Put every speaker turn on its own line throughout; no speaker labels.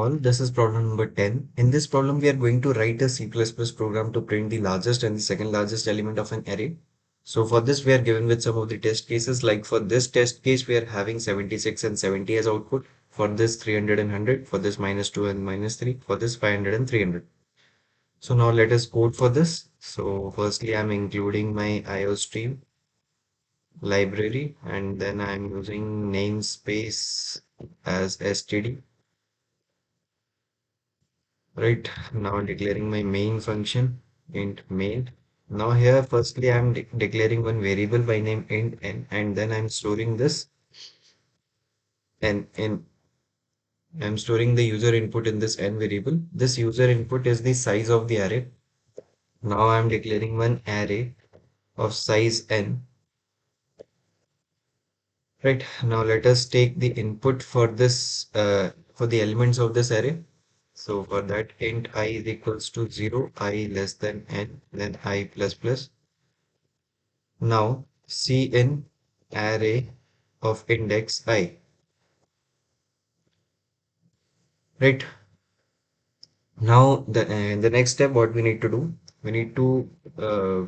all. This is problem number 10. In this problem, we are going to write a C++ program to print the largest and the second largest element of an array. So for this, we are given with some of the test cases. Like for this test case, we are having 76 and 70 as output. For this 300 and 100. For this -2 and -3. For this 500 and 300. So now let us code for this. So firstly, I'm including my IO stream library, and then I'm using namespace as std. Right, now declaring my main function int main. Now here firstly I'm declaring one variable by name int n, and then I'm storing this n in I'm storing the user input in this n variable. This user input is the size of the array. Now I'm declaring one array of size n. Right, now let us take the input for this for the elements of this array. So for that, int I is equals to 0, I less than n, then I plus plus. Now cin array of index I. Right. Now the next step, what we need to do, we need to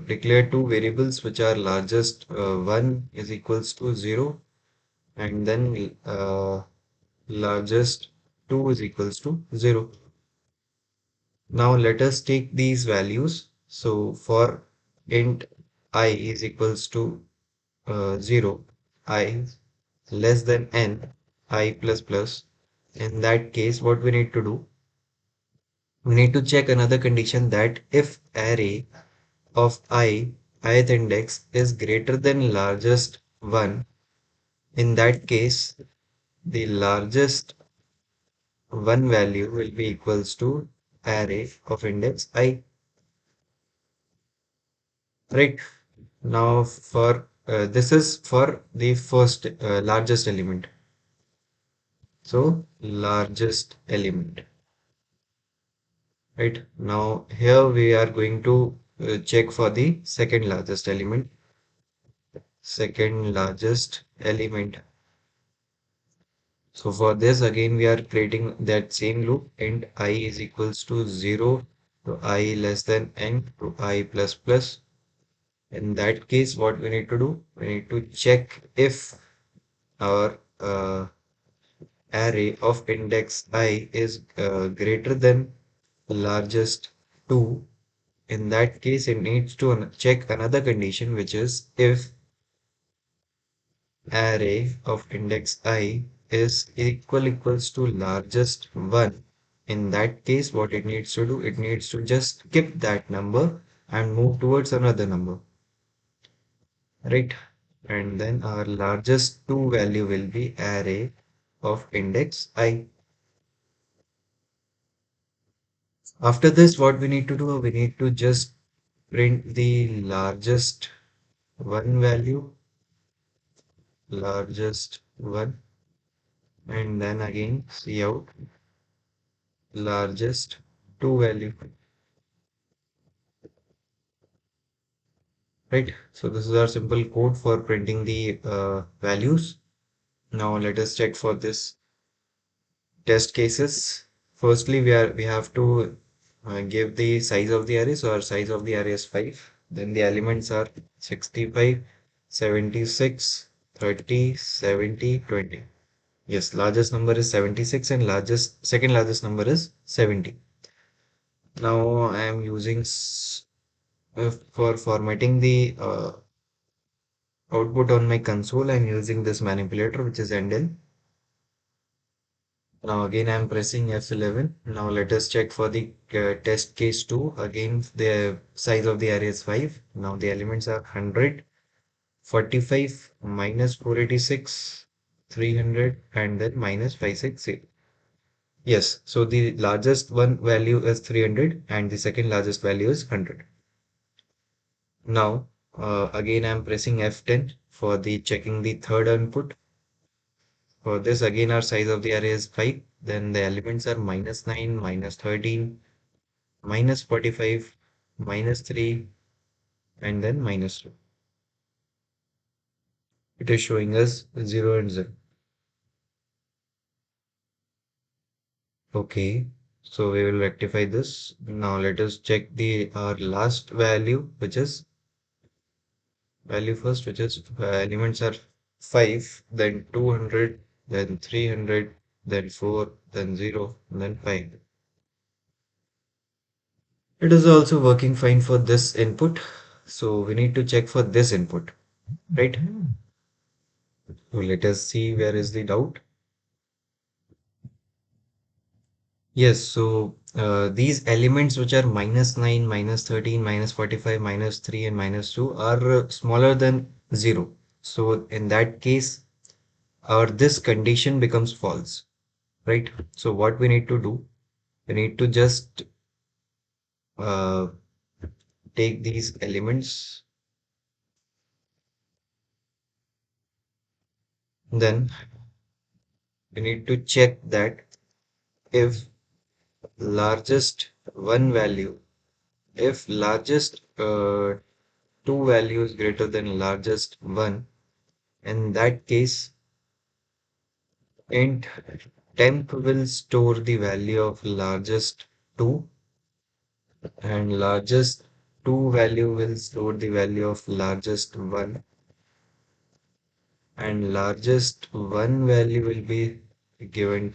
declare two variables which are largest. One is equals to 0, and then largest 2 is equals to 0. Now let us take these values. So for int I is equals to 0, I less than n, I plus plus. In that case, what we need to do, we need to check another condition, that if array of ith index is greater than largest 1, in that case, the largest 1 value will be equals to array of index I. Right. Now for this is for the first largest element. So largest element. Right. Now here we are going to check for the second largest element. Second largest element. So for this again we are creating that same loop, int I is equals to 0 to I less than n to I plus plus. In that case, what we need to do, we need to check if our array of index I is greater than largest 2. In that case, it needs to check another condition, which is if array of index I is equals to largest 1. In that case, what it needs to do, it needs to just skip that number and move towards another number. Right. And then our largest 2 value will be array of index I. After this, what we need to do, we need to just print the largest 1 value, largest 1, and then again cout largest 2 value. Right. So this is our simple code for printing the values. Now let us check for this test cases. Firstly, we have to give the size of the array. So our size of the array is 5. Then the elements are 65, 76, 30, 70, 20. Yes, largest number is 76 and second largest number is 70. Now I am using for formatting the output on my console. I'm using this manipulator, which is endl. Now again I'm pressing F11. Now let us check for the test case 2. Again the size of the array is 5. Now the elements are 100, 45, minus 486, 300, and then minus 568. Yes, so the largest one value is 300 and the second largest value is 100. Now again I'm pressing F10 for the checking the third input. For this again our size of the array is 5. Then the elements are -9, -13, -45, -3, and then -2. It is showing us 0 and 0. Okay, so we will rectify this. Now let us check the our last value, which is value first, which is elements are 5, then 200, then 300, then 4, then 0, then 5. It is also working fine for this input. So we need to check for this input, right? So let us see where is the doubt. Yes, so these elements which are -9, -13, -45, -3, and -2 are smaller than 0. So in that case, our this condition becomes false, right? So what we need to do, we need to just uh, take these elements, then we need to check that if largest one value, if largest two values greater than largest one, in that case int temp will store the value of largest 2 and largest 2 value will store the value of largest 1 and largest 1 value given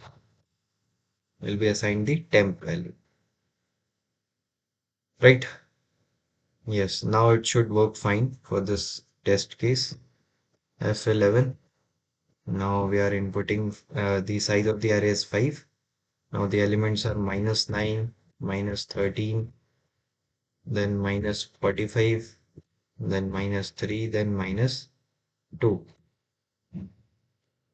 will be assigned the temp value, right? Yes, now it should work fine for this test case F11. Now we are inputting the size of the array is 5. Now the elements are -9, -13, then -45, then -3, then -2.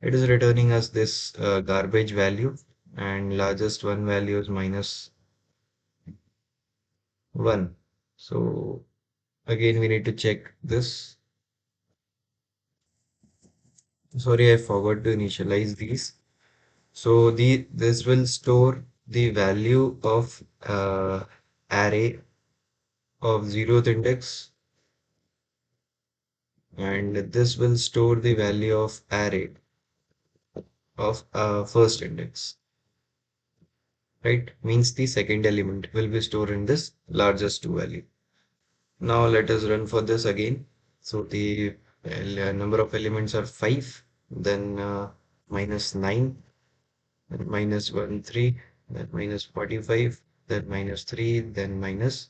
It is returning us this garbage value, and largest one value is -1. So again, we need to check this. Sorry, I forgot to initialize these. So this will store the value of array of 0th index, and this will store the value of array of first index, right? Means the second element will be stored in this largest two value. Now let us run for this again. So the number of elements are 5, then -9, then -13, then -45, then -3, then -2.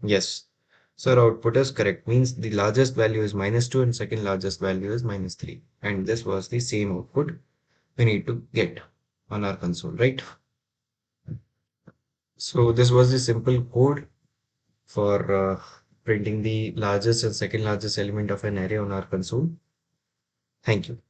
Yes. So our output is correct. Means the largest value is -2 and second largest value is -3. And this was the same output we need to get on our console, right? So this was the simple code for printing the largest and second largest element of an array on our console. Thank you.